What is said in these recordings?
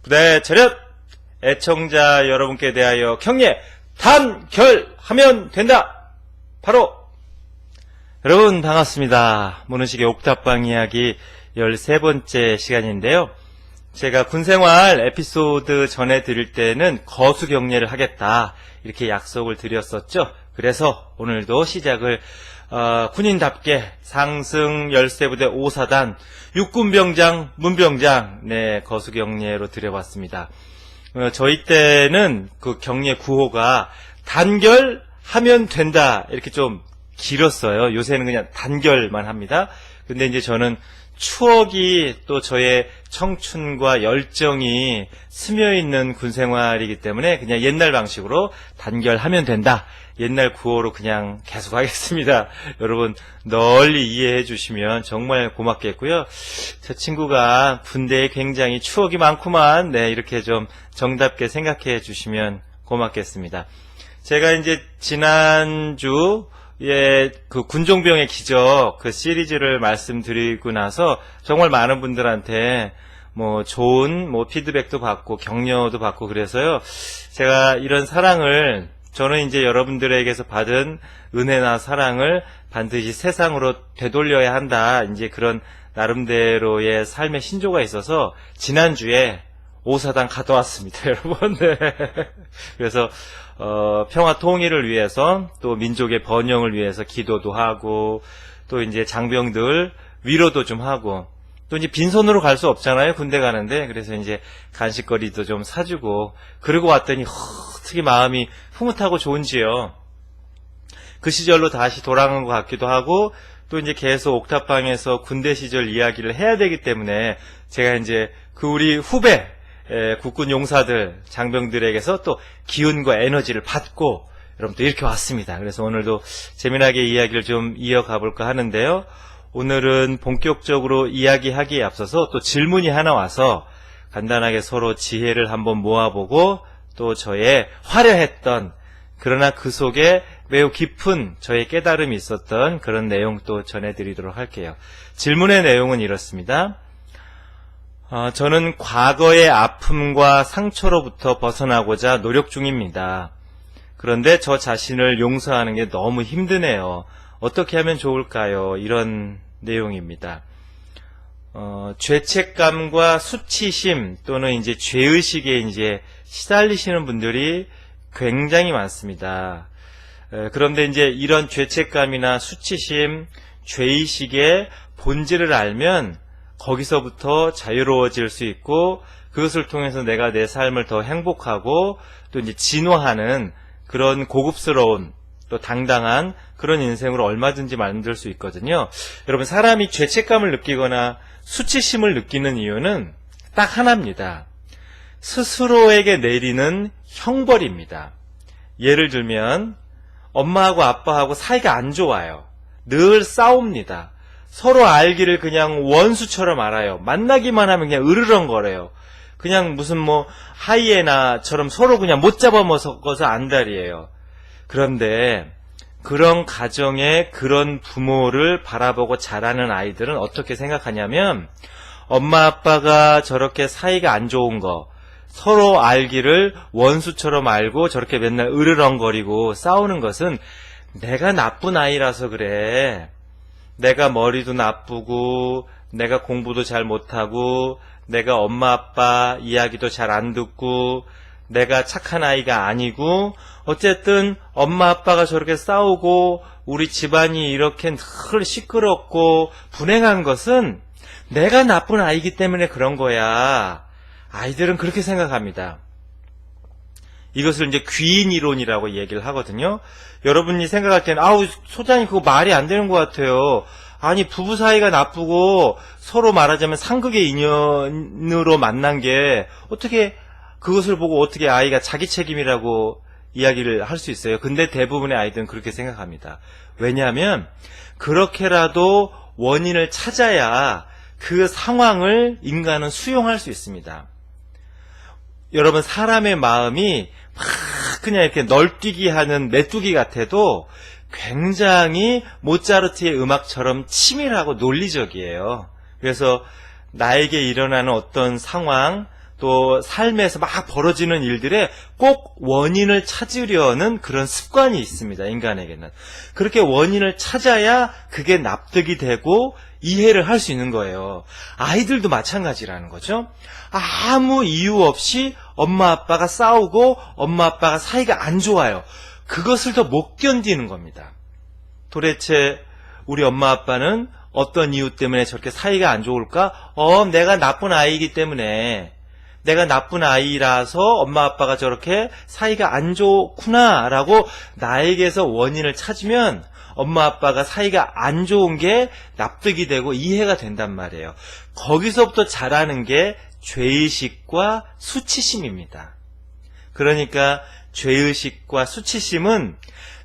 부대 차렷! 애청자 여러분께 대하여 경례 단결하면 된다! 바로 여러분 반갑습니다. 문은식의 옥탑방 이야기 13번째 시간인데요. 제가 군생활 에피소드 전해드릴 때는 거수경례를 하겠다 이렇게 약속을 드렸었죠. 그래서 오늘도 시작을 군인답게 상승 열세부대 5사단 육군병장 문병장 거수경례로 드려봤습니다. 저희 때는 그 경례 구호가 단결하면 된다 이렇게 좀 길었어요. 요새는 그냥 단결만 합니다. 근데 이제 저는 추억이 또 저의 청춘과 열정이 스며있는 군생활이기 때문에 그냥 옛날 방식으로 단결하면 된다. 옛날 구호로 그냥 계속 하겠습니다. 여러분 널리 이해해 주시면 정말 고맙겠고요. 저 친구가 군대에 굉장히 추억이 많구만. 이렇게 좀 정답게 생각해 주시면 고맙겠습니다. 제가 이제 지난주 그 군종병의 기적 그 시리즈를 말씀드리고 나서 정말 많은 분들한테 좋은 피드백도 받고 격려도 받고 그래서요. 제가 이런 사랑을 저는 이제 여러분들에게서 받은 은혜나 사랑을 반드시 세상으로 되돌려야 한다. 이제 그런 나름대로의 삶의 신조가 있어서 지난주에 5사단 갔다 왔습니다, 여러분. 그래서 평화 통일을 위해서 또 민족의 번영을 위해서 기도도 하고 또 이제 장병들 위로도 좀 하고 또 이제 빈손으로 갈 수 없잖아요, 군대 가는데. 그래서 이제 간식거리도 좀 사주고 그러고 왔더니 어떻게 마음이 흐뭇하고 좋은지요. 그 시절로 다시 돌아간 것 같기도 하고 또 이제 계속 옥탑방에서 군대 시절 이야기를 해야 되기 때문에 제가 이제 그 우리 후배 국군 용사들 장병들에게서 또 기운과 에너지를 받고 여러분 또 이렇게 왔습니다. 그래서 오늘도 재미나게 이야기를 좀 이어가 볼까 하는데요. 오늘은 본격적으로 이야기하기에 앞서서 또 질문이 하나 와서 간단하게 서로 지혜를 한번 모아보고 또 저의 화려했던 그러나 그 속에 매우 깊은 저의 깨달음이 있었던 그런 내용 또 전해드리도록 할게요. 질문의 내용은 이렇습니다. 저는 과거의 아픔과 상처로부터 벗어나고자 노력 중입니다. 그런데 저 자신을 용서하는 게 너무 힘드네요. 어떻게 하면 좋을까요? 이런 내용입니다. 죄책감과 수치심 또는 이제 죄의식에 이제 시달리시는 분들이 굉장히 많습니다. 그런데 이제 이런 죄책감이나 수치심, 죄의식의 본질을 알면 거기서부터 자유로워질 수 있고 그것을 통해서 내가 내 삶을 더 행복하고 또 이제 진화하는 그런 고급스러운 또 당당한 그런 인생으로 얼마든지 만들 수 있거든요. 여러분 사람이 죄책감을 느끼거나 수치심을 느끼는 이유는 딱 하나입니다. 스스로에게 내리는 형벌입니다. 예를 들면 엄마하고 아빠하고 사이가 안 좋아요. 늘 싸웁니다. 서로 알기를 그냥 원수처럼 알아요. 만나기만 하면 그냥 으르렁거려요. 그냥 무슨 하이에나처럼 서로 그냥 못 잡아먹어서 안달이에요. 그런데 그런 가정에 그런 부모를 바라보고 자라는 아이들은 어떻게 생각하냐면 엄마 아빠가 저렇게 사이가 안 좋은 거 서로 알기를 원수처럼 알고 저렇게 맨날 으르렁거리고 싸우는 것은 내가 나쁜 아이라서 그래. 내가 머리도 나쁘고 내가 공부도 잘 못하고 내가 엄마 아빠 이야기도 잘 안 듣고 내가 착한 아이가 아니고 어쨌든 엄마 아빠가 저렇게 싸우고 우리 집안이 이렇게 늘 시끄럽고 분행한 것은 내가 나쁜 아이기 때문에 그런 거야. 아이들은 그렇게 생각합니다. 이것을 이제 귀인 이론이라고 얘기를 하거든요. 여러분이 생각할 때는 소장님 그거 말이 안 되는 것 같아요. 아니 부부 사이가 나쁘고 서로 말하자면 상극의 인연으로 만난 게 어떻게 그것을 보고 어떻게 아이가 자기 책임이라고 이야기를 할 수 있어요. 근데 대부분의 아이들은 그렇게 생각합니다. 왜냐하면 그렇게라도 원인을 찾아야 그 상황을 인간은 수용할 수 있습니다. 여러분 사람의 마음이 막 그냥 이렇게 널뛰기 하는 메뚜기 같아도 굉장히 모차르트의 음악처럼 치밀하고 논리적이에요. 그래서 나에게 일어나는 어떤 상황 또 삶에서 막 벌어지는 일들에 꼭 원인을 찾으려는 그런 습관이 있습니다. 인간에게는. 그렇게 원인을 찾아야 그게 납득이 되고 이해를 할 수 있는 거예요. 아이들도 마찬가지라는 거죠. 아무 이유 없이 엄마 아빠가 싸우고 엄마 아빠가 사이가 안 좋아요. 그것을 더 못 견디는 겁니다. 도대체 우리 엄마 아빠는 어떤 이유 때문에 저렇게 사이가 안 좋을까? 내가 나쁜 아이이기 때문에, 내가 나쁜 아이라서 엄마 아빠가 저렇게 사이가 안 좋구나 라고 나에게서 원인을 찾으면 엄마 아빠가 사이가 안 좋은 게 납득이 되고 이해가 된단 말이에요. 거기서부터 자라는 게 죄의식과 수치심입니다. 그러니까 죄의식과 수치심은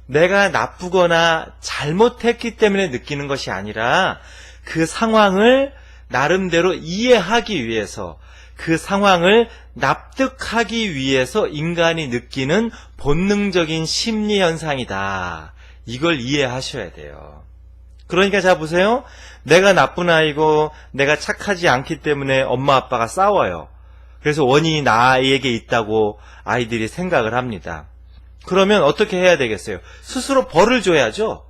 내가 나쁘거나 잘못했기 때문에 느끼는 것이 아니라 그 상황을 나름대로 이해하기 위해서, 그 상황을 납득하기 위해서 인간이 느끼는 본능적인 심리 현상이다. 이걸 이해하셔야 돼요. 그러니까 자 보세요. 내가 나쁜 아이고 내가 착하지 않기 때문에 엄마 아빠가 싸워요. 그래서 원인이 나에게 있다고 아이들이 생각을 합니다. 그러면 어떻게 해야 되겠어요? 스스로 벌을 줘야죠.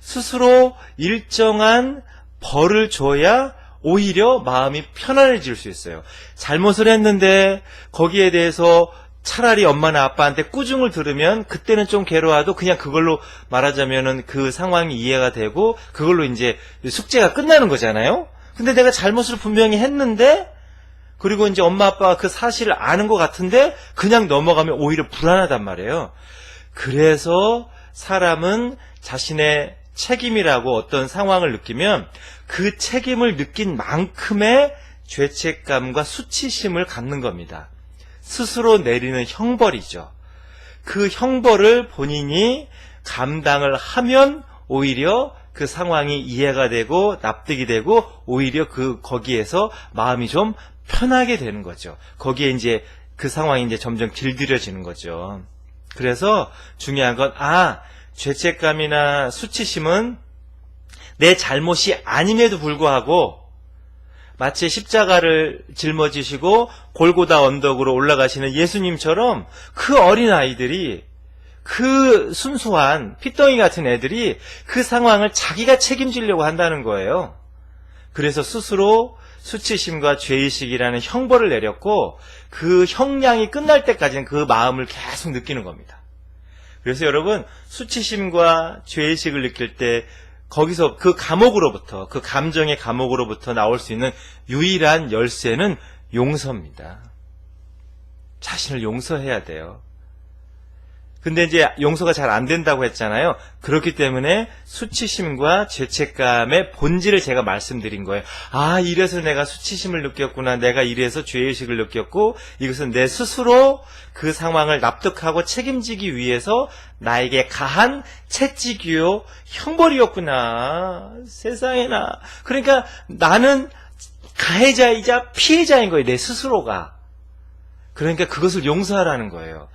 스스로 일정한 벌을 줘야 오히려 마음이 편안해질 수 있어요. 잘못을 했는데 거기에 대해서 차라리 엄마나 아빠한테 꾸중을 들으면 그때는 좀 괴로워도 그냥 그걸로 말하자면은 그 상황이 이해가 되고 그걸로 이제 숙제가 끝나는 거잖아요. 근데 내가 잘못을 분명히 했는데 그리고 이제 엄마 아빠가 그 사실을 아는 것 같은데 그냥 넘어가면 오히려 불안하단 말이에요. 그래서 사람은 자신의 책임이라고 어떤 상황을 느끼면 그 책임을 느낀 만큼의 죄책감과 수치심을 갖는 겁니다. 스스로 내리는 형벌이죠. 그 형벌을 본인이 감당을 하면 오히려 그 상황이 이해가 되고 납득이 되고 오히려 거기에서 마음이 좀 편하게 되는 거죠. 거기에 이제 그 상황이 이제 점점 길들여지는 거죠. 그래서 중요한 건 죄책감이나 수치심은 내 잘못이 아님에도 불구하고 마치 십자가를 짊어지시고 골고다 언덕으로 올라가시는 예수님처럼 그 어린 아이들이, 그 순수한 핏덩이 같은 애들이 그 상황을 자기가 책임지려고 한다는 거예요. 그래서 스스로 수치심과 죄의식이라는 형벌을 내렸고 그 형량이 끝날 때까지는 그 마음을 계속 느끼는 겁니다. 그래서 여러분, 수치심과 죄의식을 느낄 때 거기서 그 감옥으로부터, 그 감정의 감옥으로부터 나올 수 있는 유일한 열쇠는 용서입니다. 자신을 용서해야 돼요. 근데 이제 용서가 잘 안 된다고 했잖아요. 그렇기 때문에 수치심과 죄책감의 본질을 제가 말씀드린 거예요. 이래서 내가 수치심을 느꼈구나. 내가 이래서 죄의식을 느꼈고 이것은 내 스스로 그 상황을 납득하고 책임지기 위해서 나에게 가한 채찍이요 형벌이었구나. 세상에나. 그러니까 나는 가해자이자 피해자인 거예요. 내 스스로가. 그러니까 그것을 용서하라는 거예요.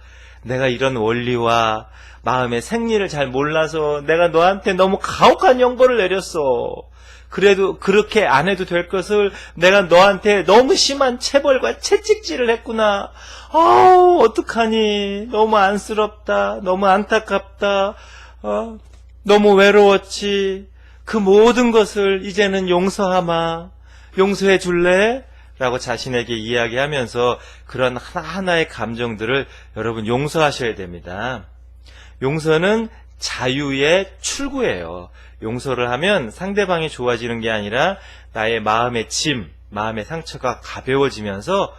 내가 이런 원리와 마음의 생리를 잘 몰라서 내가 너한테 너무 가혹한 형벌을 내렸어. 그래도 그렇게 안 해도 될 것을 내가 너한테 너무 심한 체벌과 채찍질을 했구나. 어떡하니. 너무 안쓰럽다. 너무 안타깝다. 너무 외로웠지. 그 모든 것을 이제는 용서하마. 용서해 줄래? 라고 자신에게 이야기하면서 그런 하나하나의 감정들을 여러분 용서하셔야 됩니다. 용서는 자유의 출구예요. 용서를 하면 상대방이 좋아지는 게 아니라 나의 마음의 짐, 마음의 상처가 가벼워지면서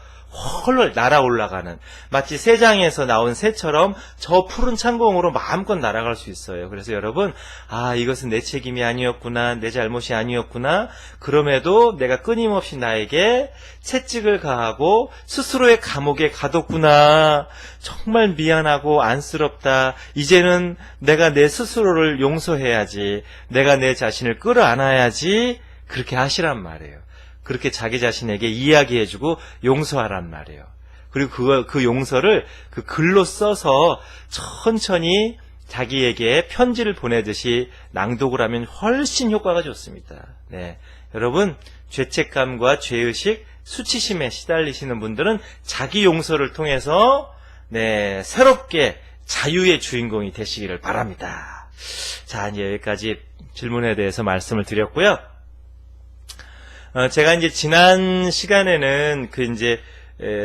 헐헐 날아올라가는, 마치 새장에서 나온 새처럼 저 푸른 창공으로 마음껏 날아갈 수 있어요. 그래서 여러분, 이것은 내 책임이 아니었구나, 내 잘못이 아니었구나, 그럼에도 내가 끊임없이 나에게 채찍을 가하고 스스로의 감옥에 가뒀구나, 정말 미안하고 안쓰럽다, 이제는 내가 내 스스로를 용서해야지, 내가 내 자신을 끌어안아야지, 그렇게 하시란 말이에요. 그렇게 자기 자신에게 이야기해주고 용서하란 말이에요. 그리고 그 용서를 그 글로 써서 천천히 자기에게 편지를 보내듯이 낭독을 하면 훨씬 효과가 좋습니다. 네, 여러분, 죄책감과 죄의식 수치심에 시달리시는 분들은 자기 용서를 통해서 네, 새롭게 자유의 주인공이 되시기를 바랍니다. 자, 이제 여기까지 질문에 대해서 말씀을 드렸고요. 제가 이제 지난 시간에는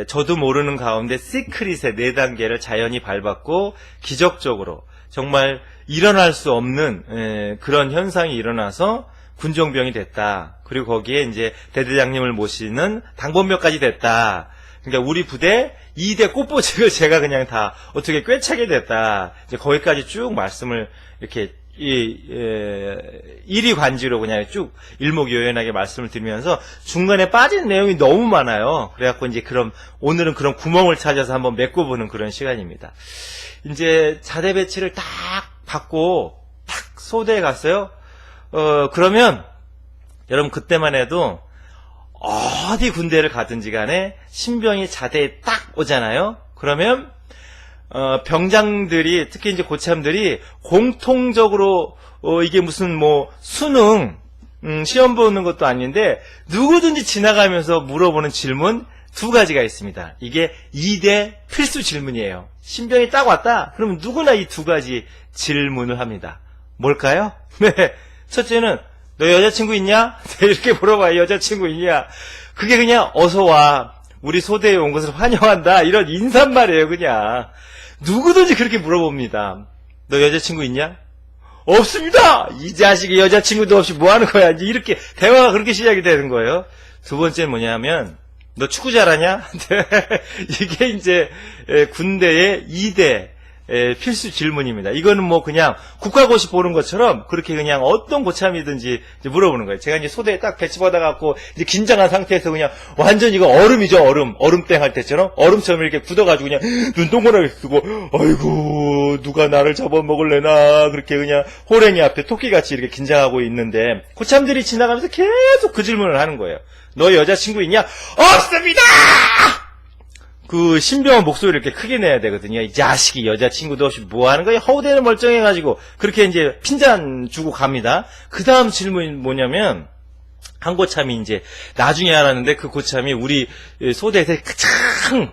저도 모르는 가운데 시크릿의 4단계를 자연히 밟았고 기적적으로 정말 일어날 수 없는 그런 현상이 일어나서 군종병이 됐다. 그리고 거기에 이제 대대장님을 모시는 당번병까지 됐다. 그러니까 우리 부대 2대 꽃보직을 제가 그냥 다 어떻게 꿰차게 됐다. 이제 거기까지 쭉 말씀을 이렇게 일이관지로 그냥 쭉 일목요연하게 말씀을 드리면서 중간에 빠진 내용이 너무 많아요. 그래갖고 이제 오늘은 그런 구멍을 찾아서 한번 메꿔보는 그런 시간입니다. 이제 자대 배치를 딱 받고 딱 소대에 갔어요. 그러면 여러분 그때만 해도 어디 군대를 가든지 간에 신병이 자대에 딱 오잖아요. 그러면 병장들이 특히 이제 고참들이 공통적으로 이게 무슨 수능 시험 보는 것도 아닌데 누구든지 지나가면서 물어보는 질문 2가지가 있습니다. 이게 2대 필수 질문이에요. 신병이 딱 왔다. 그러면 누구나 이 2가지 질문을 합니다. 뭘까요? 네, 첫째는 너 여자친구 있냐? 네, 이렇게 물어봐요. 여자친구 있냐? 그게 그냥 어서 와. 우리 소대에 온 것을 환영한다. 이런 인사말이에요, 그냥. 누구든지 그렇게 물어봅니다. 너 여자친구 있냐? 없습니다! 이 자식이 여자친구도 없이 뭐 하는 거야? 이렇게, 대화가 그렇게 시작이 되는 거예요. 2번째는 뭐냐면, 너 축구 잘하냐? 이게 이제, 군대의 2대, 필수 질문입니다. 이거는 그냥 국가고시 보는 것처럼 그렇게 그냥 어떤 고참이든지 이제 물어보는 거예요. 제가 이제 소대에 딱 배치받아갖고 이제 긴장한 상태에서 그냥 완전 이거 얼음이죠, 얼음땡 할 때처럼 얼음처럼 이렇게 굳어가지고 그냥 눈동그랗게 쓰고 아이고 누가 나를 잡아먹을래나 그렇게 그냥 호랭이 앞에 토끼같이 이렇게 긴장하고 있는데 고참들이 지나가면서 계속 그 질문을 하는 거예요. 너 여자친구 있냐? 없습니다! 그 신병은 목소리를 이렇게 크게 내야 되거든요. 이 자식이 여자친구도 없이 뭐 하는 거야? 허우대는 멀쩡해가지고 그렇게 이제 핀잔 주고 갑니다. 그 다음 질문이 뭐냐면 한 고참이 이제 나중에 알았는데 그 고참이 우리 소대에서 가장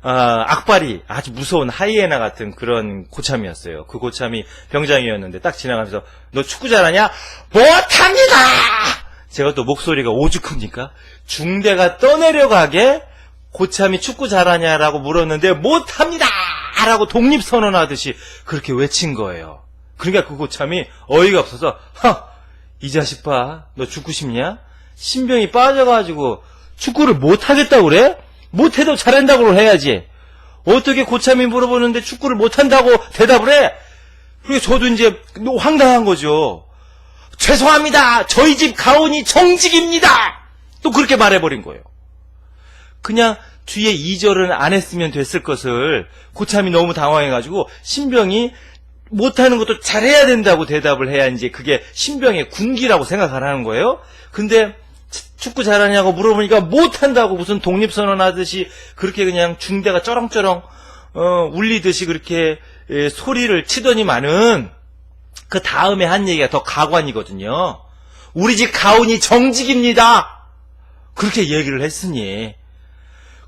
악발이 아주 무서운 하이에나 같은 그런 고참이었어요. 그 고참이 병장이었는데 딱 지나가면서 너 축구 잘하냐? 못합니다! 제가 또 목소리가 오죽합니까? 중대가 떠내려가게 고참이 축구 잘하냐라고 물었는데 못합니다! 라고 독립선언하듯이 그렇게 외친 거예요. 그러니까 그 고참이 어이가 없어서 이 자식 봐. 너 죽고 싶냐? 신병이 빠져가지고 축구를 못하겠다고 그래? 못해도 잘한다고 해야지. 어떻게 고참이 물어보는데 축구를 못한다고 대답을 해? 그래서 저도 이제 황당한 거죠. 죄송합니다. 저희 집 가훈이 정직입니다. 또 그렇게 말해버린 거예요. 그냥 뒤에 2절은 안 했으면 됐을 것을 고참이 너무 당황해가지고 신병이 못하는 것도 잘해야 된다고 대답을 해야 이제 그게 신병의 군기라고 생각하라는 거예요. 근데 축구 잘하냐고 물어보니까 못한다고 무슨 독립선언하듯이 그렇게 그냥 중대가 쩌렁쩌렁 울리듯이 그렇게 소리를 치더니만은 그 다음에 한 얘기가 더 가관이거든요. 우리 집 가훈이 정직입니다. 그렇게 얘기를 했으니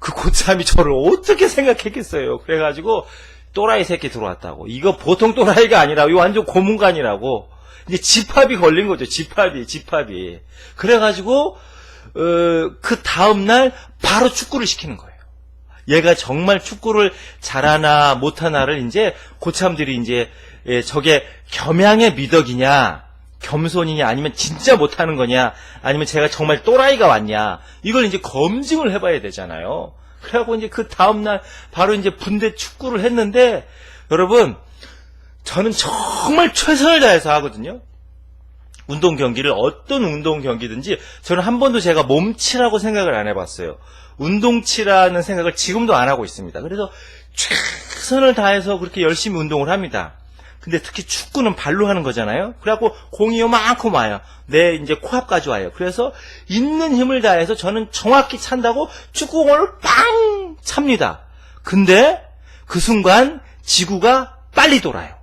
그 고참이 저를 어떻게 생각했겠어요. 그래가지고 또라이 새끼 들어왔다고. 이거 보통 또라이가 아니라 이거 완전 고문관이라고. 이제 집합이 걸린 거죠. 집합이. 그래가지고 그 다음날 바로 축구를 시키는 거예요. 얘가 정말 축구를 잘하나 못하나를 이제 고참들이 이제 저게 겸양의 미덕이냐 겸손이냐 아니면 진짜 못하는 거냐 아니면 제가 정말 또라이가 왔냐 이걸 이제 검증을 해봐야 되잖아요. 그래갖고 이제 그 다음날 바로 이제 분대 축구를 했는데 여러분 저는 정말 최선을 다해서 하거든요. 운동 경기를 어떤 운동 경기든지 저는 한 번도 제가 몸치라고 생각을 안 해봤어요. 운동치라는 생각을 지금도 안 하고 있습니다. 그래서 최선을 다해서 그렇게 열심히 운동을 합니다. 근데 특히 축구는 발로 하는 거잖아요. 그래갖고 공이 요만큼 와요. 내 이제 코앞까지 와요. 그래서 있는 힘을 다해서 저는 정확히 찬다고 축구공을 빵 찹니다. 근데 그 순간 지구가 빨리 돌아요.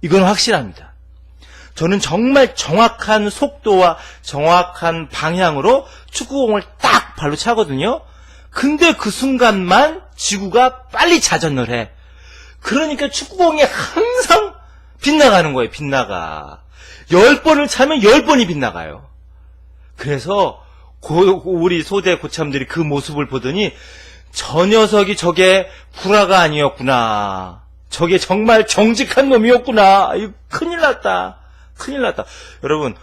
이건 확실합니다. 저는 정말 정확한 속도와 정확한 방향으로 축구공을 딱 발로 차거든요. 근데 그 순간만 지구가 빨리 자전을 해. 그러니까 축구공이 항상 빗나가는 거예요. 빗나가. 10번을 차면 10번이 빗나가요. 그래서 우리 소대 고참들이 그 모습을 보더니 저 녀석이 저게 구라가 아니었구나. 저게 정말 정직한 놈이었구나. 큰일 났다. 큰일 났다. 여러분,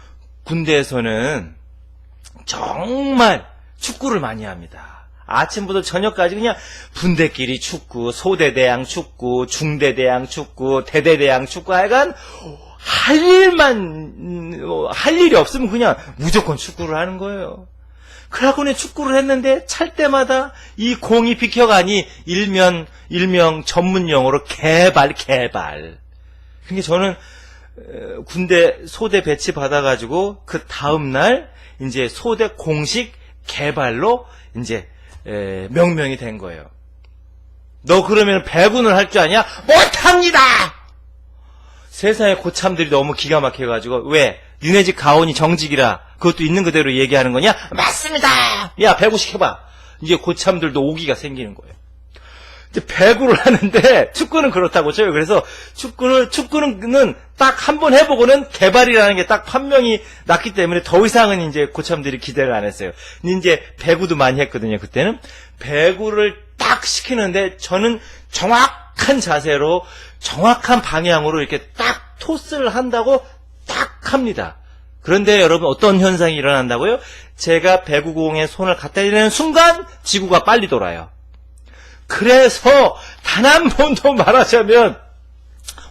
군대에서는 정말 축구를 많이 합니다. 아침부터 저녁까지 그냥 분대끼리 축구, 소대대항 축구, 중대대항 축구, 대대대항 축구, 하여간 할 일이 없으면 그냥 무조건 축구를 하는 거예요. 그러고는 축구를 했는데 찰 때마다 이 공이 비켜가니 일명 전문 용어로 개발. 그러니까 저는 군대 소대 배치 받아가지고 그 다음날 이제 소대 공식 개발로 이제 명명이 된 거예요. 너 그러면 배군을 할 줄 아냐? 못합니다! 세상에 고참들이 너무 기가 막혀가지고 왜? 니네 집 가온이 정직이라 그것도 있는 그대로 얘기하는 거냐? 맞습니다! 야 배구 시켜봐. 이제 고참들도 오기가 생기는 거예요. 이제 배구를 하는데 축구는 그렇다고 쳐요. 그래서 축구는 딱 한 번 해보고는 개발이라는 게 딱 판명이 났기 때문에 더 이상은 이제 고참들이 기대를 안 했어요. 근데 이제 배구도 많이 했거든요. 그때는 배구를 딱 시키는데 저는 정확한 자세로 정확한 방향으로 이렇게 딱 토스를 한다고 딱 합니다. 그런데 여러분 어떤 현상이 일어난다고요? 제가 배구공에 손을 갖다 대는 순간 지구가 빨리 돌아요. 그래서 단 한 번도 말하자면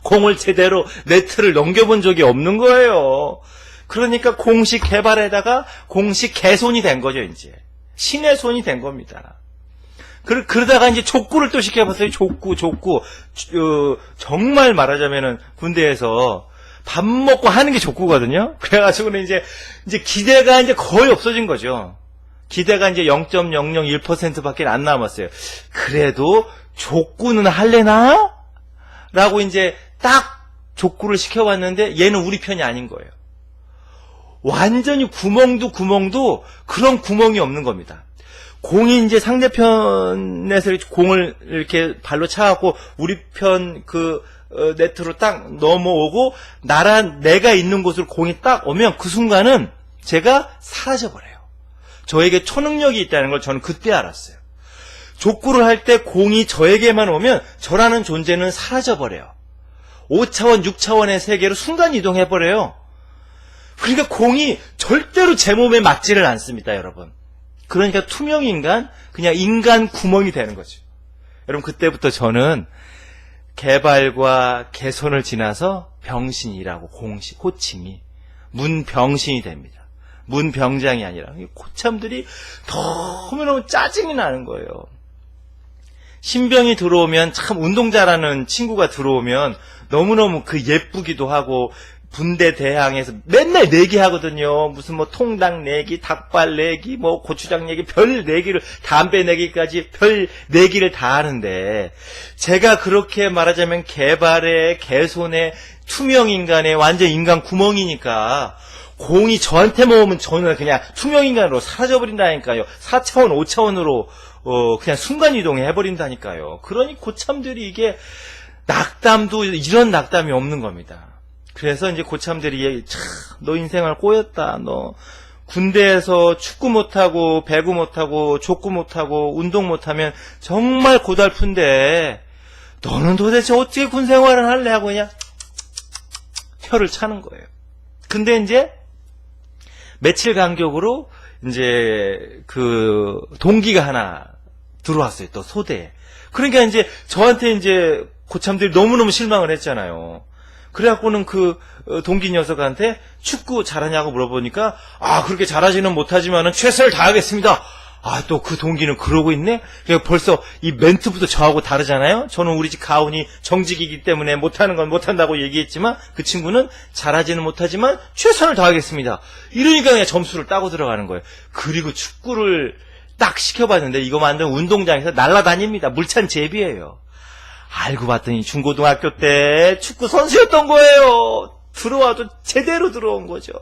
공을 제대로 네트를 넘겨본 적이 없는 거예요. 그러니까 공식 개발에다가 공식 개손이 된 거죠. 이제 신의 손이 된 겁니다. 그러다가 이제 족구를 또 시켜봤어요. 족구. 정말 말하자면은 군대에서 밥 먹고 하는 게 족구거든요. 그래가지고는 이제 기대가 이제 거의 없어진 거죠. 기대가 이제 0.001%밖에 안 남았어요. 그래도 족구는 할래나? 라고 이제 딱 족구를 시켜봤는데 얘는 우리 편이 아닌 거예요. 완전히 구멍도 그런 구멍이 없는 겁니다. 공이 이제 상대편에서 공을 이렇게 발로 차갖고 우리 편 네트로 딱 넘어오고 내가 있는 곳으로 공이 딱 오면 그 순간은 제가 사라져버려요. 저에게 초능력이 있다는 걸 저는 그때 알았어요. 족구를 할 때 공이 저에게만 오면 저라는 존재는 사라져버려요. 5차원, 6차원의 세계로 순간 이동해버려요. 그러니까 공이 절대로 제 몸에 맞지를 않습니다, 여러분. 그러니까 투명인간, 그냥 인간 구멍이 되는 거죠. 여러분, 그때부터 저는 개발과 개선을 지나서 병신이라고 호칭이 문병신이 됩니다. 문병장이 아니라 고참들이 너무너무 짜증이 나는 거예요. 신병이 들어오면 참 운동 잘하는 친구가 들어오면 너무너무 예쁘기도 하고 분대 대항에서 맨날 내기 하거든요. 무슨 통닭 내기, 닭발 내기, 고추장 내기, 별 내기를, 담배 내기까지 별 내기를 다 하는데 제가 그렇게 말하자면 개발에, 개손에, 투명인간에 완전 인간 구멍이니까 공이 저한테만 오면 저는 그냥 투명인간으로 사라져버린다니까요. 4차원, 5차원으로 그냥 순간이동해 해버린다니까요. 그러니 고참들이 이게 낙담도 이런 낙담이 없는 겁니다. 그래서 이제 고참들이 너 인생을 꼬였다. 너 군대에서 축구 못하고 배구 못하고 족구 못하고 운동 못하면 정말 고달픈데 너는 도대체 어떻게 군생활을 할래 하고 그냥 혀를 차는 거예요. 근데 이제 며칠 간격으로 이제 동기가 하나 들어왔어요. 또 소대에. 그러니까 이제 저한테 이제 고참들이 너무너무 실망을 했잖아요. 그래갖고는 동기 녀석한테 축구 잘하냐고 물어보니까 그렇게 잘하지는 못하지만은 최선을 다하겠습니다. 또 그 동기는 그러고 있네? 그러니까 벌써 이 멘트부터 저하고 다르잖아요? 저는 우리 집 가훈이 정직이기 때문에 못하는 건 못한다고 얘기했지만 그 친구는 잘하지는 못하지만 최선을 다하겠습니다. 이러니까 그냥 점수를 따고 들어가는 거예요. 그리고 축구를 딱 시켜봤는데 이거 만든 운동장에서 날아다닙니다. 물찬 제비예요. 알고 봤더니 중고등학교 때 축구 선수였던 거예요. 들어와도 제대로 들어온 거죠.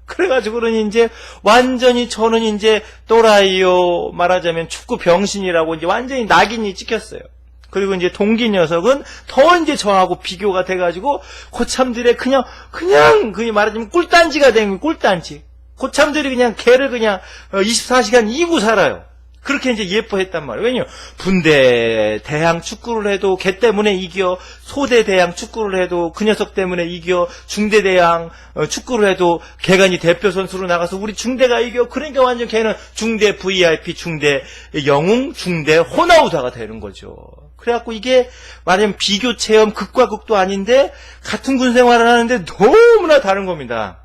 그래가지고는 이제 완전히 저는 이제 또라이요, 말하자면 축구 병신이라고 이제 완전히 낙인이 찍혔어요. 그리고 이제 동기 녀석은 더 이제 저하고 비교가 돼가지고 고참들의 그냥 말하자면 꿀단지가 된 거예요. 꿀단지. 고참들이 그냥 걔를 그냥 24시간 이고 살아요. 그렇게 이제 예뻐했단 말이에요. 왜냐면 분대 대항 축구를 해도 걔 때문에 이겨, 소대 대항 축구를 해도 그 녀석 때문에 이겨, 중대 대항 축구를 해도 걔가 이제 대표 선수로 나가서 우리 중대가 이겨. 그러니까 완전 걔는 중대 VIP, 중대 영웅, 중대 호나우다가 되는 거죠. 그래갖고 이게 말하자면 비교 체험 극과 극도 아닌데 같은 군 생활을 하는데 너무나 다른 겁니다.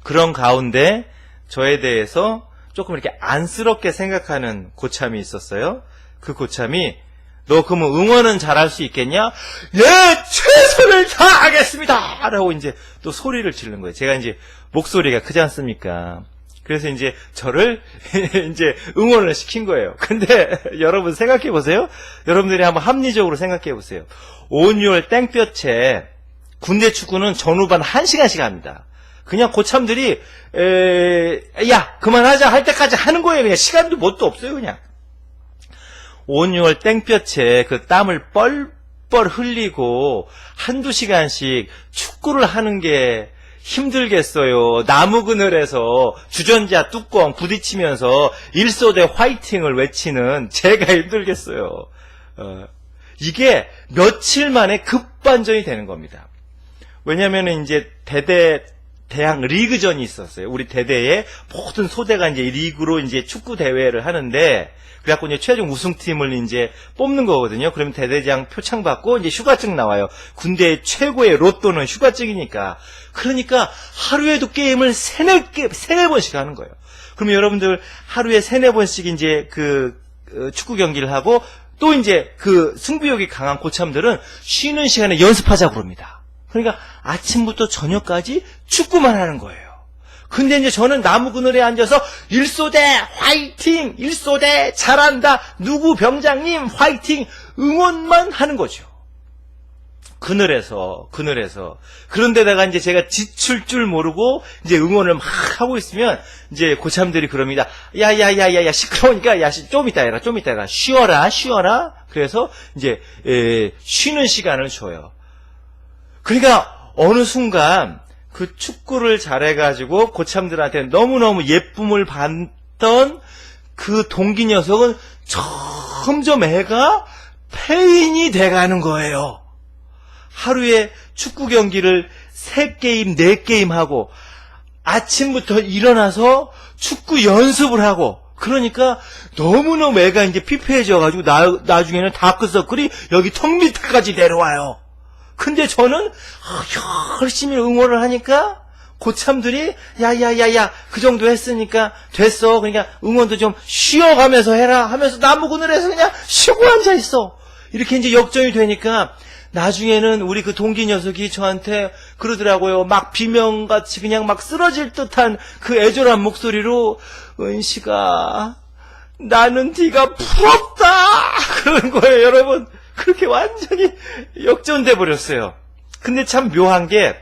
그런 가운데 저에 대해서 조금 이렇게 안쓰럽게 생각하는 고참이 있었어요. 그 고참이 너 그러면 응원은 잘할 수 있겠냐? 예, 최선을 다하겠습니다! 라고 이제 또 소리를 지르는 거예요. 제가 이제 목소리가 크지 않습니까? 그래서 이제 저를 이제 응원을 시킨 거예요. 근데 여러분 생각해 보세요. 여러분들이 한번 합리적으로 생각해 보세요. 5, 6월 땡볕에 군대 축구는 전후반 1시간씩 합니다. 그냥 고참들이 야 그만하자 할 때까지 하는 거예요. 그냥 시간도 뭣도 없어요. 그냥 5, 6월 땡볕에 그 땀을 뻘뻘 흘리고 한두 시간씩 축구를 하는 게 힘들겠어요. 나무 그늘에서 주전자 뚜껑 부딪히면서 일소대 화이팅을 외치는 제가 힘들겠어요. 이게 며칠 만에 급반전이 되는 겁니다. 왜냐면은 이제 대항 리그전이 있었어요. 우리 대대에 모든 소대가 이제 리그로 이제 축구 대회를 하는데, 그래갖고 이제 최종 우승팀을 이제 뽑는 거거든요. 그러면 대대장 표창 받고 이제 휴가증 나와요. 군대 최고의 로또는 휴가증이니까. 그러니까 하루에도 게임을 세네 번씩 하는 거예요. 그러면 여러분들 하루에 3-4번씩 이제 축구 경기를 하고 또 이제 그 승부욕이 강한 고참들은 쉬는 시간에 연습하자고 그럽니다. 그러니까 아침부터 저녁까지 축구만 하는 거예요. 근데 이제 저는 나무 그늘에 앉아서 일소대 화이팅! 일소대 잘한다! 누구 병장님 화이팅! 응원만 하는 거죠. 그늘에서. 그런데다가 이제 제가 지칠 줄 모르고 이제 응원을 막 하고 있으면 이제 고참들이 그럽니다. 야, 시끄러우니까 좀 이따 해라. 쉬어라. 그래서 이제 쉬는 시간을 줘요. 그러니까 어느 순간 그 축구를 잘해가지고 고참들한테 너무너무 예쁨을 받던 그 동기 녀석은 점점 애가 폐인이 돼가는 거예요. 하루에 축구 경기를 3게임, 4게임 하고 아침부터 일어나서 축구 연습을 하고, 그러니까 너무너무 애가 이제 피폐해져가지고 나중에는 다크서클이 여기 턱 밑에까지 내려와요. 근데 저는 열심히 응원을 하니까 고참들이 야 그 정도 했으니까 됐어. 그러니까 응원도 좀 쉬어가면서 해라 하면서 나무 그늘에서 그냥 쉬고 앉아있어. 이렇게 이제 역전이 되니까 나중에는 우리 그 동기 녀석이 저한테 그러더라고요. 막 비명같이 그냥 막 쓰러질 듯한 그 애절한 목소리로, 은식아 나는 네가 부럽다 그러는 거예요. 여러분, 그렇게 완전히 역전돼 버렸어요. 근데 참 묘한 게,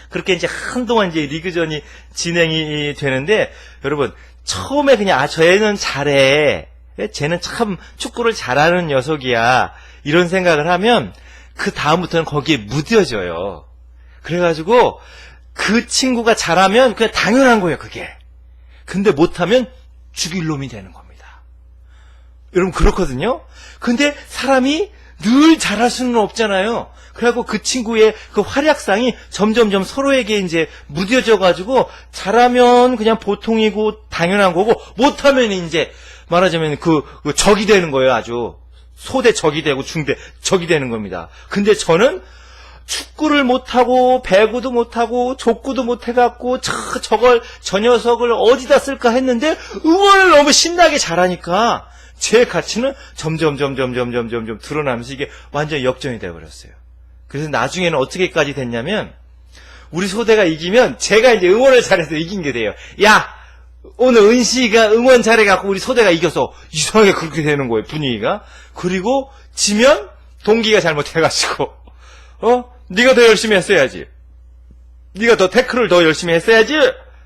그렇게 이제 한동안 이제 리그전이 진행이 되는데, 여러분, 처음에 그냥 저 애는 잘해, 쟤는 참 축구를 잘하는 녀석이야, 이런 생각을 하면 그 다음부터는 거기에 무뎌져요. 그래가지고 그 친구가 잘하면 그냥 당연한 거예요, 그게. 근데 못하면 죽일 놈이 되는 겁니다. 여러분, 그렇거든요. 근데 사람이 늘 잘할 수는 없잖아요. 그래갖고 그 친구의 그 활약상이 점점점 서로에게 이제 무뎌져가지고, 잘하면 그냥 보통이고 당연한 거고, 못하면 이제 말하자면 그 적이 되는 거예요. 아주 소대 적이 되고 중대 적이 되는 겁니다. 근데 저는 축구를 못하고 배구도 못하고 족구도 못해갖고 저 녀석을 어디다 쓸까 했는데 응원을 너무 신나게 잘하니까 제 가치는 점점 드러나면서 이게 완전히 역전이 되어버렸어요. 그래서 나중에는 어떻게까지 됐냐면, 우리 소대가 이기면 제가 이제 응원을 잘해서 이긴 게 돼요. 야, 오늘 은식이가 응원 잘해갖고 우리 소대가 이겨서, 이상하게 그렇게 되는 거예요, 분위기가. 그리고 지면 동기가 잘못해가지고 네가 더 열심히 했어야지. 네가 더 태클을 더 열심히 했어야지.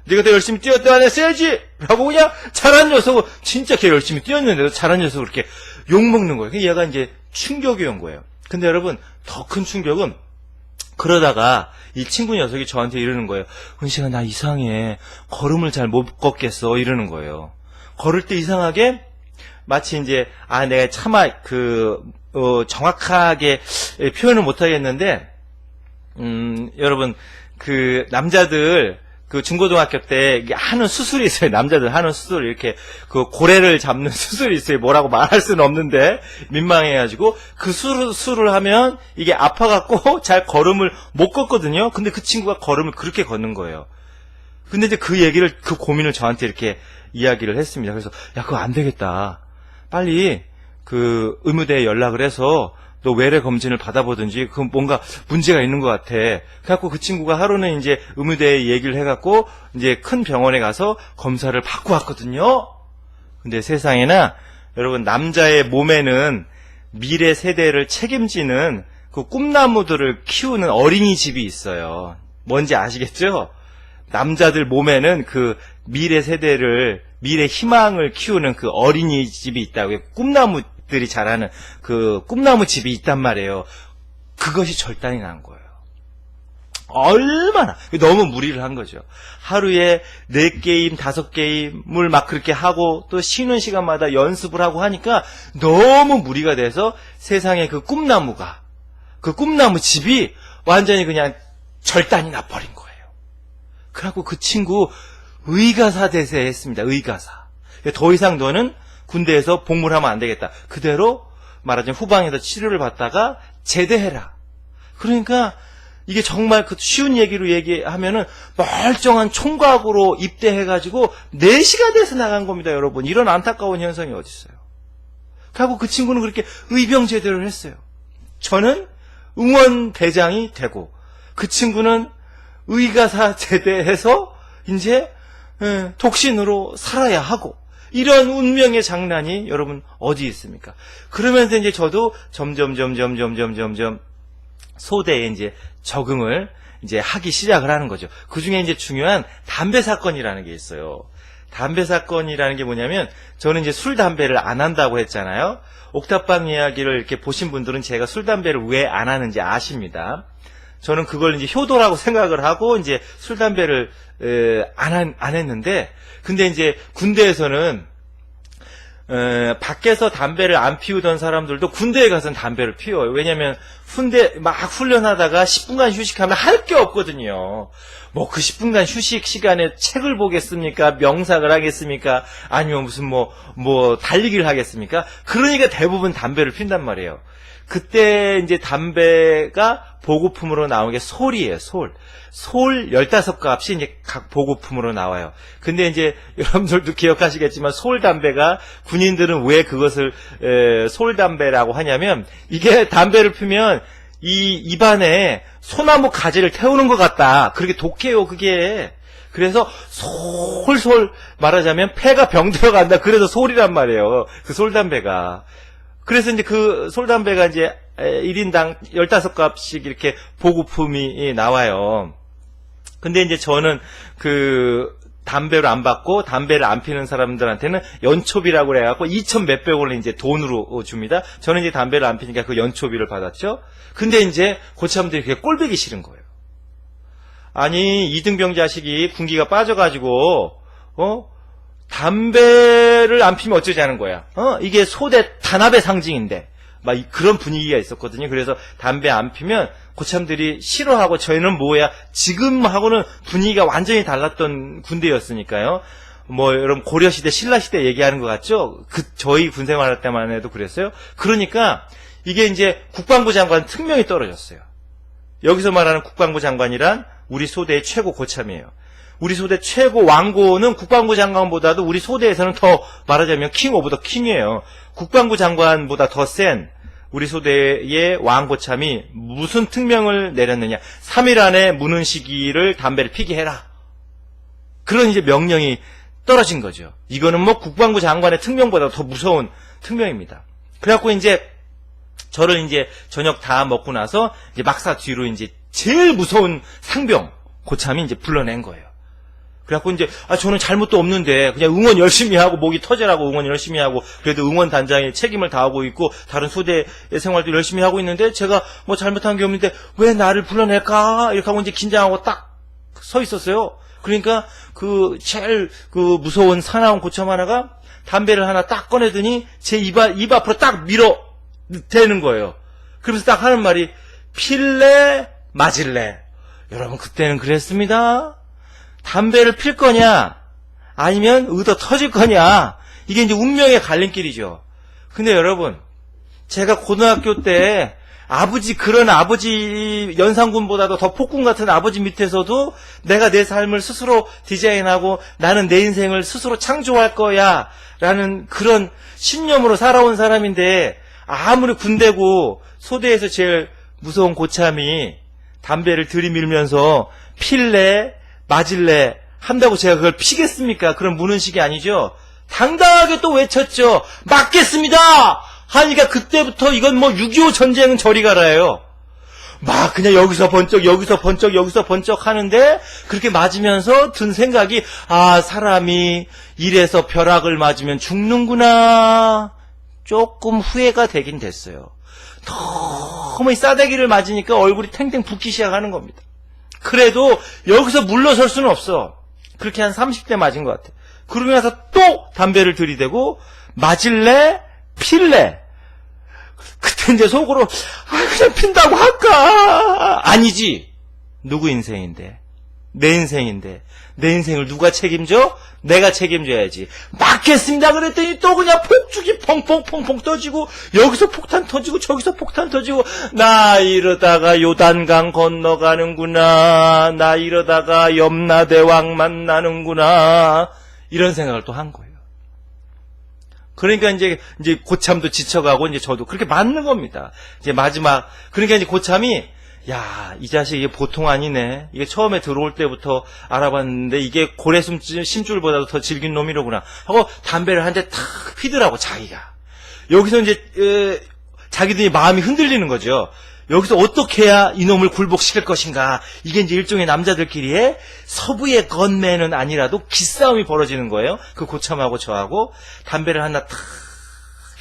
네가 더 열심히 뛰어다녔어야지. 라고 그냥 잘한 녀석을, 진짜 걔 열심히 뛰었는데도 잘한 녀석을 이렇게 욕먹는 거예요. 얘가 이제 충격이 온 거예요. 근데 여러분, 더 큰 충격은 그러다가 이 친구 녀석이 저한테 이러는 거예요. 은식아, 나 이상해. 걸음을 잘 못 걷겠어. 이러는 거예요. 걸을 때 이상하게 마치 이제 내가 차마 정확하게 표현을 못 하겠는데 여러분 남자들 중고등학교 때 이게 하는 수술이 있어요. 남자들 하는 수술 이렇게 고래를 잡는 수술이 있어요. 뭐라고 말할 수는 없는데 민망해가지고 그 수술을 하면 이게 아파갖고 잘 걸음을 못 걷거든요. 근데 그 친구가 걸음을 그렇게 걷는 거예요. 근데 이제 그 고민을 저한테 이렇게 이야기를 했습니다. 그래서 그거 안 되겠다. 빨리 의무대에 연락을 해서 너 외래 검진을 받아보든지 뭔가 문제가 있는 것 같아. 그래갖고 그 친구가 하루는 이제 의무대에 얘기를 해갖고 이제 큰 병원에 가서 검사를 받고 왔거든요. 근데 세상에나 여러분 남자의 몸에는 미래 세대를 책임지는 꿈나무들을 키우는 어린이집이 있어요. 뭔지 아시겠죠? 남자들 몸에는 미래 세대를, 미래 희망을 키우는 어린이집이 있다고요. 꿈나무들이 자라는 꿈나무 집이 있단 말이에요. 그것이 절단이 난 거예요. 얼마나 너무 무리를 한 거죠. 하루에 4게임, 5게임을 막 그렇게 하고 또 쉬는 시간마다 연습을 하고 하니까 너무 무리가 돼서 세상에 꿈나무 집이 완전히 그냥 절단이 나버린 거예요. 그래갖고 그 친구 의가사 대세했습니다. 의가사. 더 이상 너는 군대에서 복무를 하면 안 되겠다. 그대로 말하자면 후방에서 치료를 받다가 제대해라. 그러니까 이게 정말 쉬운 얘기로 얘기하면은 멀쩡한 총각으로 입대해가지고 4시가 돼서 나간 겁니다, 여러분. 이런 안타까운 현상이 어디 있어요. 그리고 그 친구는 그렇게 의병 제대를 했어요. 저는 응원 대장이 되고 그 친구는 의가사 제대해서 이제 독신으로 살아야 하고 이런 운명의 장난이 여러분 어디 있습니까? 그러면서 이제 저도 점점 소대에 이제 적응을 이제 하기 시작을 하는 거죠. 그 중에 이제 중요한 담배 사건이라는 게 있어요. 담배 사건이라는 게 뭐냐면 저는 이제 술 담배를 안 한다고 했잖아요. 옥탑방 이야기를 이렇게 보신 분들은 제가 술 담배를 왜 안 하는지 아십니다. 저는 그걸 이제 효도라고 생각을 하고 이제 술 담배를 안 했는데 근데 이제 군대에서는 밖에서 담배를 안 피우던 사람들도 군대에 가서는 담배를 피워요. 왜냐면 막 훈련하다가 10분간 휴식하면 할 게 없거든요. 뭐 그 10분간 휴식 시간에 책을 보겠습니까? 명상을 하겠습니까? 아니면 무슨 뭐 달리기를 하겠습니까? 그러니까 대부분 담배를 핀단 말이에요. 그때 이제 담배가 보급품으로 나온 게 솔이에요, 솔. 솔 15값이 이제 각 보급품으로 나와요. 근데 이제 여러분들도 기억하시겠지만 솔 담배가 군인들은 왜 그것을 솔 담배라고 하냐면 이게 담배를 피면 이 입안에 소나무 가지를 태우는 것 같다. 그렇게 독해요, 그게. 그래서 솔솔 말하자면 폐가 병들어간다. 그래서 솔이란 말이에요. 그 솔담배가. 그래서 이제 그 솔담배가 이제 1인당 15값씩 이렇게 보급품이 나와요. 근데 이제 저는 담배를 안 받고 담배를 안 피는 사람들한테는 연초비라고 그래갖고 2천 몇백 원을 이제 돈으로 줍니다. 저는 이제 담배를 안 피니까 그 연초비를 받았죠. 근데 이제 고참들이 그게 꼴보기 싫은 거예요. 아니, 이등병 자식이 군기가 빠져가지고, 담배를 안 피면 어쩌자는 거야. 이게 소대 단합의 상징인데. 막 그런 분위기가 있었거든요. 그래서 담배 안 피면 고참들이 싫어하고 저희는 뭐야. 지금하고는 분위기가 완전히 달랐던 군대였으니까요. 여러분 고려시대, 신라시대 얘기하는 것 같죠? 저희 군생활할 때만 해도 그랬어요. 그러니까 이게 이제 국방부 장관 특명이 떨어졌어요. 여기서 말하는 국방부 장관이란 우리 소대의 최고 고참이에요. 우리 소대 최고 왕고는 국방부 장관보다도 우리 소대에서는 더 말하자면 킹 오브 더 킹이에요. 국방부 장관보다 더 센 우리 소대의 왕고참이 무슨 특명을 내렸느냐. 3일 안에 무는 시기를 담배를 피게 해라. 그런 이제 명령이 떨어진 거죠. 이거는 국방부 장관의 특명보다 더 무서운 특명입니다. 그래갖고 이제 저를 이제 저녁 다 먹고 나서 이제 막사 뒤로 이제 제일 무서운 상병 고참이 이제 불러낸 거예요. 그래갖고 이제 저는 잘못도 없는데 그냥 응원 열심히 하고 목이 터져라고 응원 열심히 하고 그래도 응원 단장의 책임을 다하고 있고 다른 소대의 생활도 열심히 하고 있는데 제가 뭐 잘못한 게 없는데 왜 나를 불러낼까 이렇게 하고 이제 긴장하고 딱 서 있었어요. 그러니까 그 제일 그 무서운 사나운 고참 하나가 담배를 하나 딱 꺼내더니 제 입 앞으로 딱 밀어 대는 거예요. 그러면서 딱 하는 말이 필래 맞을래. 여러분 그때는 그랬습니다. 담배를 필 거냐 아니면 의도 터질 거냐 이게 이제 운명의 갈림길이죠. 근데 여러분 제가 고등학교 때 그런 아버지 연산군보다도 더 폭군 같은 아버지 밑에서도 내가 내 삶을 스스로 디자인하고 나는 내 인생을 스스로 창조할 거야 라는 그런 신념으로 살아온 사람인데 아무리 군대고 소대에서 제일 무서운 고참이 담배를 들이밀면서 필래 맞을래 한다고 제가 그걸 피겠습니까? 그런 무능식이 아니죠. 당당하게 또 외쳤죠. 맞겠습니다. 하니까 그때부터 이건 뭐 6.25 전쟁은 저리 가라예요. 막 그냥 여기서 번쩍 여기서 번쩍 여기서 번쩍 하는데 그렇게 맞으면서 든 생각이 사람이 이래서 벼락을 맞으면 죽는구나. 조금 후회가 되긴 됐어요. 너무 이 싸대기를 맞으니까 얼굴이 탱탱 붓기 시작하는 겁니다. 그래도 여기서 물러설 수는 없어. 그렇게 한 30대 맞은 것 같아. 그러고 나서 또 담배를 들이대고 맞을래? 필래? 그때 이제 속으로 그냥 핀다고 할까? 아니지. 누구 인생인데? 내 인생인데. 내 인생을 누가 책임져? 내가 책임져야지. 맞겠습니다 그랬더니 또 그냥 폭죽이 펑펑펑펑 떠지고 여기서 폭탄 터지고 저기서 폭탄 터지고 나 이러다가 요단강 건너가는구나. 나 이러다가 염라대왕 만나는구나. 이런 생각을 또 한 거예요. 그러니까 이제 고참도 지쳐가고 이제 저도 그렇게 맞는 겁니다. 이제 마지막 그러니까 이제 고참이 이 자식 이게 보통 아니네. 이게 처음에 들어올 때부터 알아봤는데 이게 고래 심줄보다도 더 질긴 놈이로구나 하고 담배를 한 대 탁 피더라고 자기가. 여기서 이제 자기들이 마음이 흔들리는 거죠. 여기서 어떻게 해야 이놈을 굴복시킬 것인가. 이게 이제 일종의 남자들끼리의 서부의 건매는 아니라도 기싸움이 벌어지는 거예요. 그 고참하고 저하고 담배를 하나 탁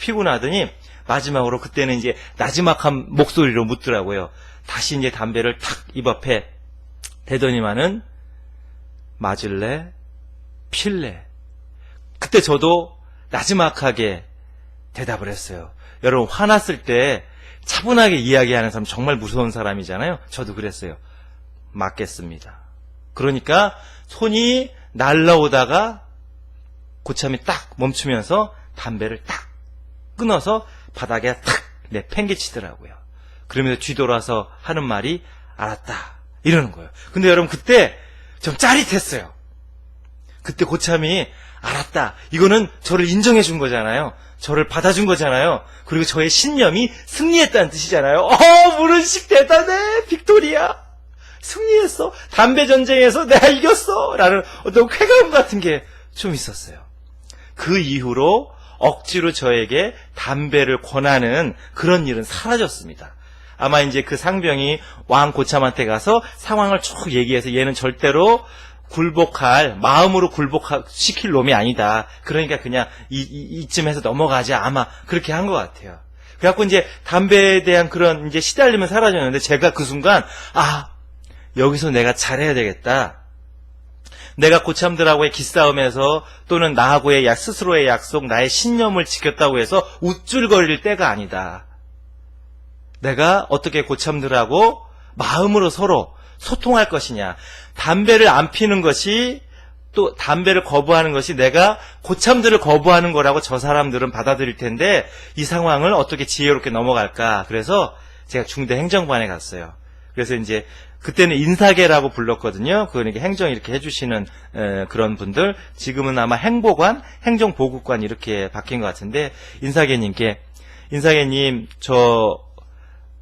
피고 나더니 마지막으로 그때는 이제 나지막한 목소리로 묻더라고요. 다시 이제 담배를 탁 입 앞에 대더니만은 맞을래? 필래? 그때 저도 나지막하게 대답을 했어요. 여러분 화났을 때 차분하게 이야기하는 사람 정말 무서운 사람이잖아요. 저도 그랬어요. 맞겠습니다. 그러니까 손이 날라오다가 고참이 딱 멈추면서 담배를 딱 끊어서 바닥에 탁 팽개치더라고요. 그러면서 뒤돌아서 하는 말이 알았다 이러는 거예요. 근데 여러분 그때 좀 짜릿했어요. 그때 고참이 알았다. 이거는 저를 인정해 준 거잖아요. 저를 받아준 거잖아요. 그리고 저의 신념이 승리했다는 뜻이잖아요. 무른식 대단해. 빅토리아. 승리했어. 담배 전쟁에서 내가 이겼어. 라는 어떤 쾌감 같은 게 좀 있었어요. 그 이후로 억지로 저에게 담배를 권하는 그런 일은 사라졌습니다. 아마 이제 그 상병이 왕 고참한테 가서 상황을 쭉 얘기해서 얘는 절대로 마음으로 굴복시킬 놈이 아니다. 그러니까 그냥 이쯤에서 넘어가자. 아마 그렇게 한 것 같아요. 그래갖고 이제 담배에 대한 그런 이제 시달림은 사라졌는데 제가 그 순간, 여기서 내가 잘해야 되겠다. 내가 고참들하고의 기싸움에서 또는 나하고의 스스로의 약속, 나의 신념을 지켰다고 해서 우쭐거릴 때가 아니다. 내가 어떻게 고참들하고 마음으로 서로 소통할 것이냐. 담배를 안 피는 것이 또 담배를 거부하는 것이 내가 고참들을 거부하는 거라고 저 사람들은 받아들일 텐데 이 상황을 어떻게 지혜롭게 넘어갈까. 그래서 제가 중대 행정반에 갔어요. 그래서 이제 그때는 인사계라고 불렀거든요. 그러니까 행정 이렇게 해주시는 그런 분들. 지금은 아마 행보관, 행정보국관 이렇게 바뀐 것 같은데 인사계님 저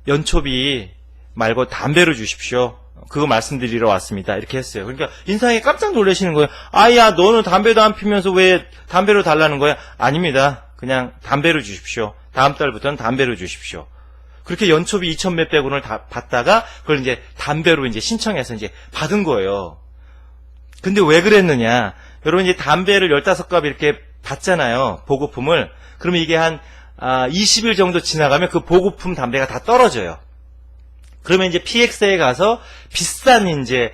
연초비 말고 담배로 주십시오. 그거 말씀드리러 왔습니다. 이렇게 했어요. 그러니까 인상이 깜짝 놀라시는 거예요. 야 너는 담배도 안 피면서 왜 담배로 달라는 거야? 아닙니다. 그냥 담배로 주십시오. 다음 달부터는 담배로 주십시오. 그렇게 연초비 2천 몇백 원을 다 받다가 그걸 이제 담배로 이제 신청해서 이제 받은 거예요. 근데 왜 그랬느냐? 여러분 이제 담배를 15갑 이렇게 받잖아요. 보급품을. 그러면 이게 한 20일 정도 지나가면 그 보급품 담배가 다 떨어져요. 그러면 이제 PX에 가서 비싼 이제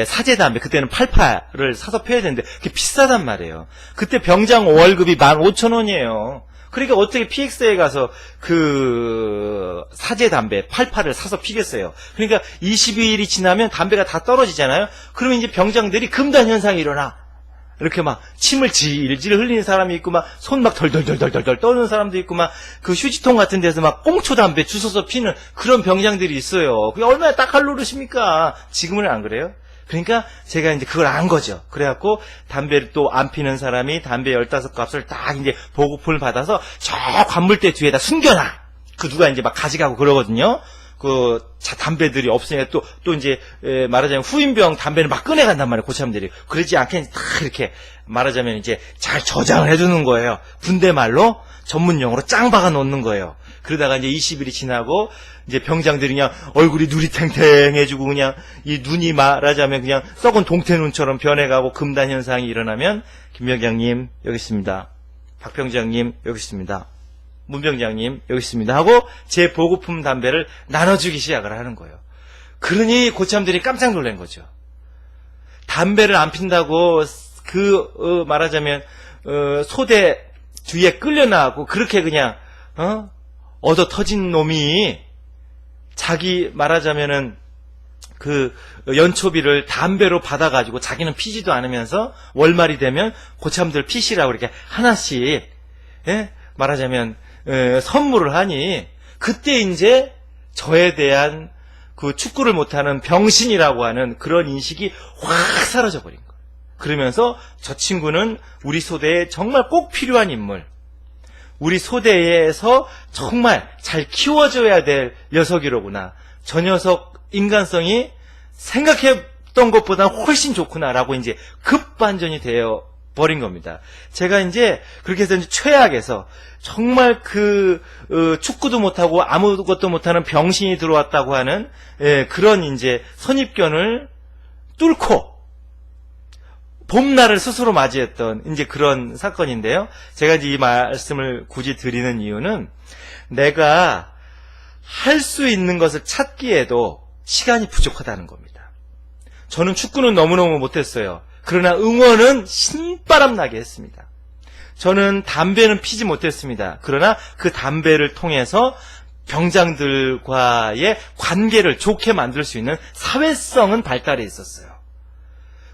사제 담배, 그때는 88을 사서 펴야 되는데 그게 비싸단 말이에요. 그때 병장 월급이 15,000원이에요. 그러니까 어떻게 PX에 가서 그 사제 담배 88을 사서 피겠어요. 그러니까 22일이 지나면 담배가 다 떨어지잖아요. 그러면 이제 병장들이 금단 현상이 일어나. 이렇게 막 침을 질질 흘리는 사람이 있고 막 손 막 덜덜덜덜덜 떠는 사람도 있고 막 그 휴지통 같은 데서 막 꽁초 담배 주워서 피는 그런 병장들이 있어요. 그게 얼마나 딱할 노릇입니까? 지금은 안 그래요? 그러니까 제가 이제 그걸 안 거죠. 그래갖고 담배를 또 안 피는 사람이 담배 15값을 딱 이제 보급품을 받아서 저 관물대 뒤에다 숨겨놔. 그 누가 이제 막 가져가고 그러거든요. 그 담배들이 없으니까 또 이제 말하자면 후임병 담배를 막 꺼내간단 말이에요. 고참들이. 그러지 않게 딱 이렇게 말하자면 이제 잘 저장을 해두는 거예요. 군대 말로 전문용어로 짱 박아 놓는 거예요. 그러다가 이제 20일이 지나고 이제 병장들이 그냥 얼굴이 누리탱탱해지고 그냥 이 눈이 말하자면 그냥 썩은 동태눈처럼 변해가고 금단 현상이 일어나면 김병장님 여기 있습니다. 박병장님 여기 있습니다. 문병장님 여기 있습니다 하고 제 보급품 담배를 나눠주기 시작을 하는 거예요. 그러니 고참들이 깜짝 놀란 거죠. 담배를 안 핀다고 말하자면 소대 뒤에 끌려나가고 그렇게 그냥 얻어 터진 놈이 자기 말하자면은 그 연초비를 담배로 받아가지고 자기는 피지도 않으면서 월말이 되면 고참들 피시라고 이렇게 하나씩 말하자면 선물을 하니 그때 이제 저에 대한 그 축구를 못하는 병신이라고 하는 그런 인식이 확 사라져 버린 거예요. 그러면서 저 친구는 우리 소대에 정말 꼭 필요한 인물, 우리 소대에서 정말 잘 키워줘야 될 녀석이로구나. 저 녀석 인간성이 생각했던 것보다 훨씬 좋구나라고 이제 급반전이 되어 버린 겁니다. 제가 이제 그렇게 해서 이제 최악에서 정말 축구도 못하고 아무것도 못하는 병신이 들어왔다고 하는 그런 이제 선입견을 뚫고 봄날을 스스로 맞이했던 이제 그런 사건인데요. 제가 이제 이 말씀을 굳이 드리는 이유는 내가 할 수 있는 것을 찾기에도 시간이 부족하다는 겁니다. 저는 축구는 너무너무 못했어요. 그러나 응원은 신바람나게 했습니다. 저는 담배는 피지 못했습니다. 그러나 그 담배를 통해서 병장들과의 관계를 좋게 만들 수 있는 사회성은 발달해 있었어요.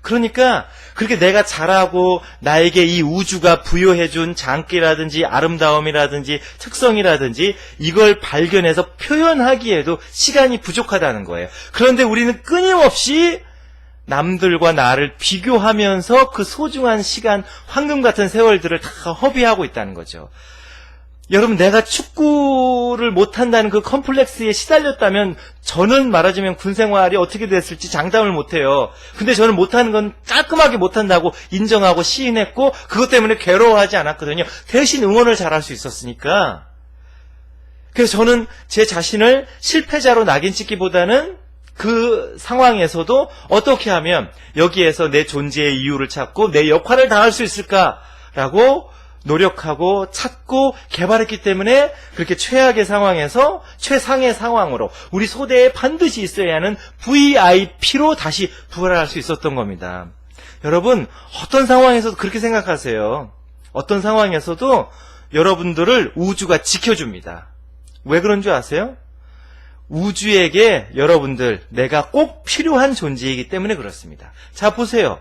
그러니까 그렇게 내가 잘하고 나에게 이 우주가 부여해준 장기라든지 아름다움이라든지 특성이라든지 이걸 발견해서 표현하기에도 시간이 부족하다는 거예요. 그런데 우리는 끊임없이 남들과 나를 비교하면서 그 소중한 시간, 황금 같은 세월들을 다 허비하고 있다는 거죠. 여러분, 내가 축구를 못한다는 그 컴플렉스에 시달렸다면 저는 말하자면 군생활이 어떻게 됐을지 장담을 못해요. 근데 저는 못하는 건 깔끔하게 못한다고 인정하고 시인했고 그것 때문에 괴로워하지 않았거든요. 대신 응원을 잘할 수 있었으니까. 그래서 저는 제 자신을 실패자로 낙인 찍기보다는 그 상황에서도 어떻게 하면 여기에서 내 존재의 이유를 찾고 내 역할을 다할 수 있을까라고 노력하고 찾고 개발했기 때문에 그렇게 최악의 상황에서 최상의 상황으로 우리 소대에 반드시 있어야 하는 VIP로 다시 부활할 수 있었던 겁니다. 여러분, 어떤 상황에서도 그렇게 생각하세요. 어떤 상황에서도 여러분들을 우주가 지켜줍니다. 왜 그런 줄 아세요? 우주에게 여러분들 내가 꼭 필요한 존재이기 때문에 그렇습니다. 자, 보세요.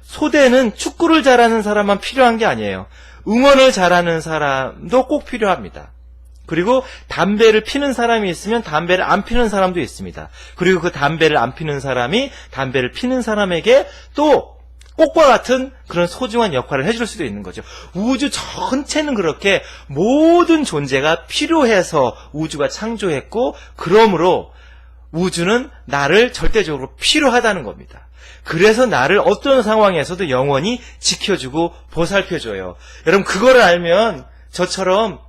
소대는 축구를 잘하는 사람만 필요한 게 아니에요. 응원을 잘하는 사람도 꼭 필요합니다. 그리고 담배를 피는 사람이 있으면 담배를 안 피는 사람도 있습니다. 그리고 그 담배를 안 피는 사람이 담배를 피는 사람에게 또 꽃과 같은 그런 소중한 역할을 해줄 수도 있는 거죠. 우주 전체는 그렇게 모든 존재가 필요해서 우주가 창조했고, 그러므로 우주는 나를 절대적으로 필요하다는 겁니다. 그래서 나를 어떤 상황에서도 영원히 지켜주고 보살펴줘요. 여러분, 그거를 알면 저처럼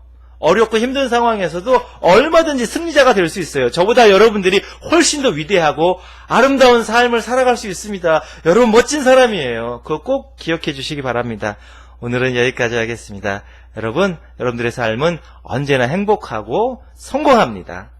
어렵고 힘든 상황에서도 얼마든지 승리자가 될 수 있어요. 저보다 여러분들이 훨씬 더 위대하고 아름다운 삶을 살아갈 수 있습니다. 여러분 멋진 사람이에요. 그거 꼭 기억해 주시기 바랍니다. 오늘은 여기까지 하겠습니다. 여러분들의 삶은 언제나 행복하고 성공합니다.